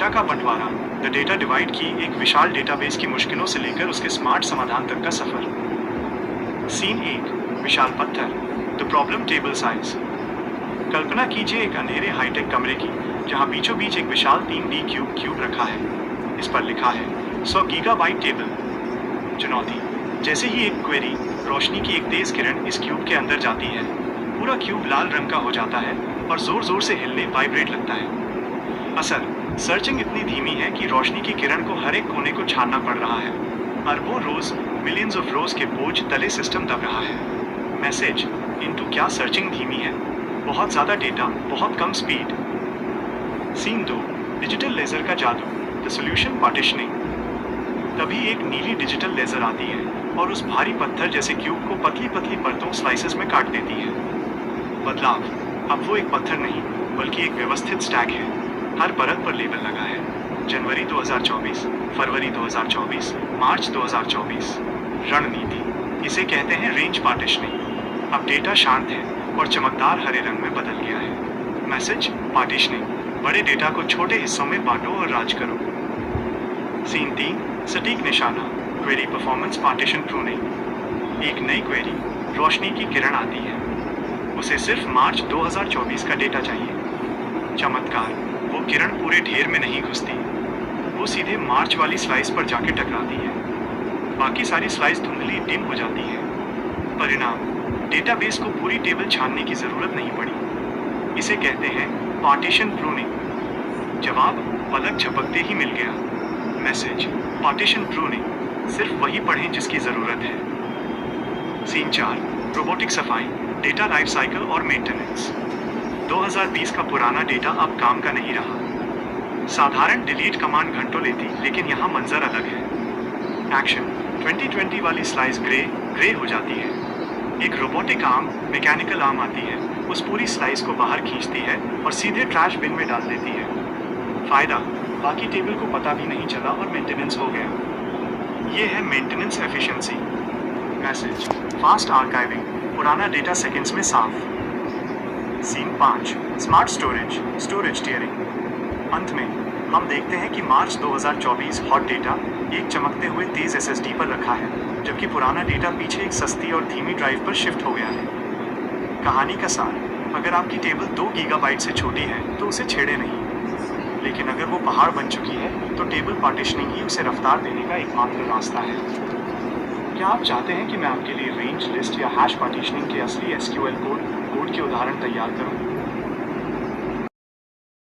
Data का बंटवारा, the data divide की एक विशाल डेटाबेस की मुश्किलों से लेकर उसके स्मार्ट समाधान तक का सफर। सीन 1, विशाल पत्थर, द प्रॉब्लम टेबल साइज। कल्पना कीजिए एक अंधेरे हाईटेक कमरे की, जहां बीचों बीच एक विशाल 3D क्यूब रखा है। इस पर लिखा है 100 गीगाबाइट टेबल। चुनौती, जैसे ही एक क्वेरी, रोशनी की एक तेज किरण इस क्यूब के अंदर जाती है, पूरा क्यूब लाल रंग का हो जाता है और जोर जोर से हिलने वाइब्रेट लगता है। असर, सर्चिंग इतनी धीमी है कि रोशनी की किरण को हर एक कोने को छानना पड़ रहा है। अरबों रोज, मिलियंस ऑफ रोज के बोझ तले सिस्टम दब रहा है। मैसेज, इनटू क्या सर्चिंग धीमी है, बहुत ज्यादा डेटा, बहुत कम स्पीड। सीन 2, डिजिटल लेजर का जादू, द सॉल्यूशन पार्टीशनिंग। तभी एक नीली डिजिटल लेजर आती है और उस भारी पत्थर जैसे क्यूब को पतली पतली परतों स्लाइसेस में काट देती है। बदलाव, अब वो एक पत्थर नहीं बल्कि एक व्यवस्थित स्टैक है। हर परत पर लेबल लगा है, जनवरी 2024, फरवरी 2024, मार्च 2024। रणनीति, इसे कहते हैं रेंज पार्टीशनिंग। अब डेटा शांत है और चमकदार हरे रंग में बदल गया है। मैसेज, पार्टीशनिंग, बड़े डेटा को छोटे हिस्सों में बांटो और राज करो। सीन 3, सटीक निशाना, क्वेरी परफॉर्मेंस पार्टीशन प्रूनिंग। एक नई क्वेरी, रोशनी की किरण आती है, उसे सिर्फ मार्च 2024 का डेटा चाहिए। चमत्कार, वो किरण पूरे ढेर में नहीं घुसती, वो सीधे मार्च वाली स्लाइस पर जाके टकराती है। बाकी सारी स्लाइस धुंधली डिम हो जाती है। परिणाम, डेटाबेस को पूरी टेबल छानने की जरूरत नहीं पड़ी। इसे कहते हैं पार्टीशन प्रूनिंग। जवाब पलक झपकते ही मिल गया। मैसेज, पार्टीशन प्रूनिंग, सिर्फ वही पढ़ें जिसकी जरूरत है। सीन 4, रोबोटिक सफाई, डेटा लाइफ साइकिल और मेंटेनेंस। 2020 का पुराना डेटा अब काम का नहीं रहा। साधारण डिलीट कमांड घंटों लेती, लेकिन यहाँ मंजर अलग है। एक्शन, 2020 वाली स्लाइस ग्रे हो जाती है। एक रोबोटिक आर्म, मैकेनिकल आर्म आती है, उस पूरी स्लाइस को बाहर खींचती है और सीधे ट्रैश बिन में डाल देती है। फायदा, बाकी टेबल को पता भी नहीं चला और मेंटेनेंस हो गया। ये है maintenance efficiency. Message, fast archiving, पुराना डेटा सेकंड्स में साफ। Scene 5, smart storage tiering. अंत में हम देखते हैं कि मार्च 2024 हॉट डेटा एक चमकते हुए तेज एसएसडी पर रखा है, जबकि पुराना डेटा पीछे एक सस्ती और धीमी ड्राइव पर शिफ्ट हो गया है। कहानी का सार, अगर आपकी टेबल 2 गीगाबाइट से छोटी है तो उसे छेड़े नहीं, लेकिन अगर वो पहाड़ बन चुकी है तो टेबल पार्टीशनिंग ही उसे रफ्तार देने का एकमात्र रास्ता है। क्या आप चाहते हैं कि मैं आपके लिए रेंज लिस्ट या हैश पार्टीशनिंग के असली एसक्यूएल कोड के उदाहरण तैयार करूं?